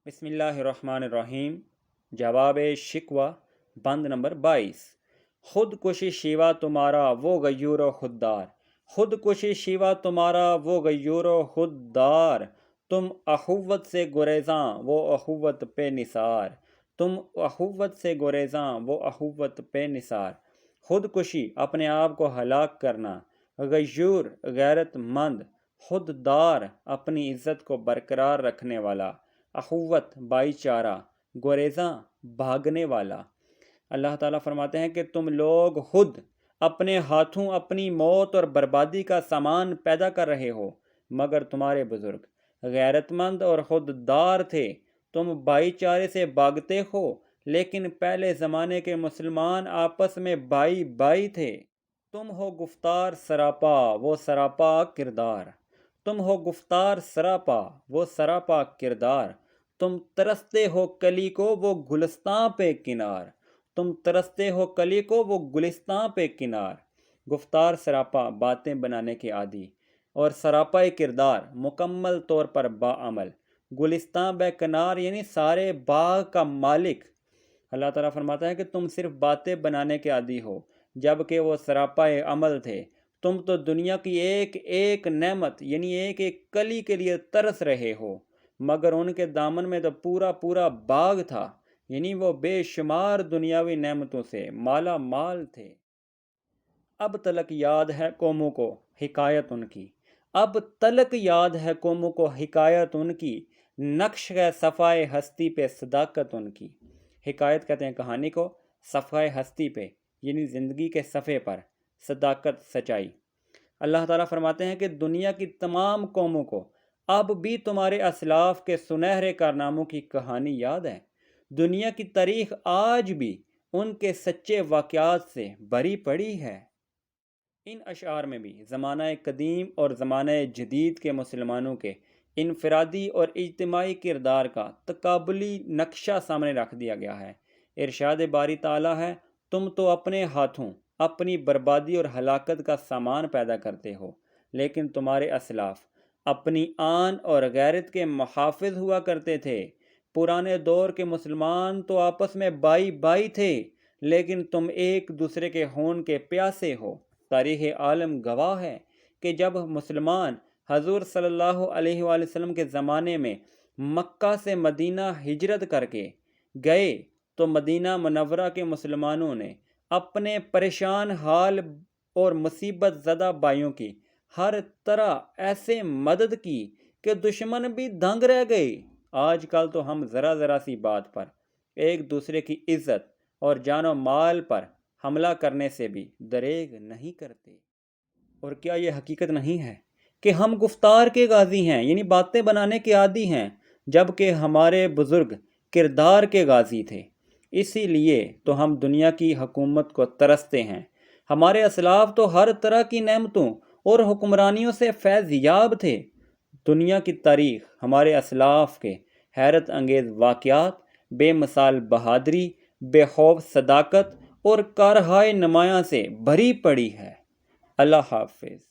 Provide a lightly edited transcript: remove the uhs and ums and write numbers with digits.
بسم اللہ الرحمن الرحیم۔ جواب شکوہ بند نمبر 22۔ خود کشی شیوا تمہارا وہ غیور و خوددار، خود کشی شیوا تمہارا وہ غیور و خوددار، تم اخوت سے گریزاں وہ اخوت پہ نثار، تم اخوت سے گریزاں وہ اخوت پہ نثار۔ خود کشی اپنے آپ کو ہلاک کرنا، غیور غیرت مند، خوددار اپنی عزت کو برقرار رکھنے والا، اخوت بھائی چارہ، گریزاں بھاگنے والا۔ اللہ تعالیٰ فرماتے ہیں کہ تم لوگ خود اپنے ہاتھوں اپنی موت اور بربادی کا سامان پیدا کر رہے ہو، مگر تمہارے بزرگ غیرت مند اور خوددار تھے۔ تم بھائی چارے سے بھاگتے ہو، لیکن پہلے زمانے کے مسلمان آپس میں بھائی بھائی تھے۔ تم ہو گفتار سراپا وہ سراپا کردار، تم ہو گفتار سراپا وہ سراپا کردار، تم ترستے ہو کلی کو وہ گلستاں پہ کنار، تم ترستے ہو کلی کو وہ گلستاں پہ کنار۔ گفتار سراپا باتیں بنانے کے عادی، اور سراپا کردار مکمل طور پر باعمل، گلستاں بے کنار یعنی سارے باغ کا مالک۔ اللہ تعالیٰ فرماتا ہے کہ تم صرف باتیں بنانے کے عادی ہو، جبکہ وہ سراپا عمل تھے۔ تم تو دنیا کی ایک ایک نعمت یعنی ایک ایک کلی کے لیے ترس رہے ہو، مگر ان کے دامن میں تو پورا پورا باغ تھا، یعنی وہ بے شمار دنیاوی نعمتوں سے مالا مال تھے۔ اب تلک یاد ہے قوموں کو حکایت ان کی، اب تلک یاد ہے قوموں کو حکایت ان کی، نقش ہے صفائے ہستی پہ صداقت ان کی۔ حکایت کہتے ہیں کہانی کو، صفائے ہستی پہ یعنی زندگی کے صفحے پر، صداقت سچائی۔ اللہ تعالیٰ فرماتے ہیں کہ دنیا کی تمام قوموں کو اب بھی تمہارے اسلاف کے سنہرے کارناموں کی کہانی یاد ہے۔ دنیا کی تاریخ آج بھی ان کے سچے واقعات سے بھری پڑی ہے۔ ان اشعار میں بھی زمانہ قدیم اور زمانہ جدید کے مسلمانوں کے انفرادی اور اجتماعی کردار کا تقابلی نقشہ سامنے رکھ دیا گیا ہے۔ ارشاد باری تعالیٰ ہے، تم تو اپنے ہاتھوں اپنی بربادی اور ہلاکت کا سامان پیدا کرتے ہو، لیکن تمہارے اسلاف اپنی آن اور غیرت کے محافظ ہوا کرتے تھے۔ پرانے دور کے مسلمان تو آپس میں بھائی بھائی تھے، لیکن تم ایک دوسرے کے خون کے پیاسے ہو۔ تاریخ عالم گواہ ہے کہ جب مسلمان حضور صلی اللہ علیہ وآلہ وسلم کے زمانے میں مکہ سے مدینہ ہجرت کر کے گئے تو مدینہ منورہ کے مسلمانوں نے اپنے پریشان حال اور مصیبت زدہ بھائیوں کی ہر طرح ایسے مدد کی کہ دشمن بھی دنگ رہ گئے۔ آج کل تو ہم ذرا ذرا سی بات پر ایک دوسرے کی عزت اور جان و مال پر حملہ کرنے سے بھی دریغ نہیں کرتے۔ اور کیا یہ حقیقت نہیں ہے کہ ہم گفتار کے غازی ہیں، یعنی باتیں بنانے کے عادی ہیں، جبکہ ہمارے بزرگ کردار کے غازی تھے۔ اسی لیے تو ہم دنیا کی حکومت کو ترستے ہیں۔ ہمارے اسلاف تو ہر طرح کی نعمتوں اور حکمرانیوں سے فیض یاب تھے۔ دنیا کی تاریخ ہمارے اسلاف کے حیرت انگیز واقعات، بے مثال بہادری، بے خوف صداقت اور کارہائے نمایاں سے بھری پڑی ہے۔ اللہ حافظ۔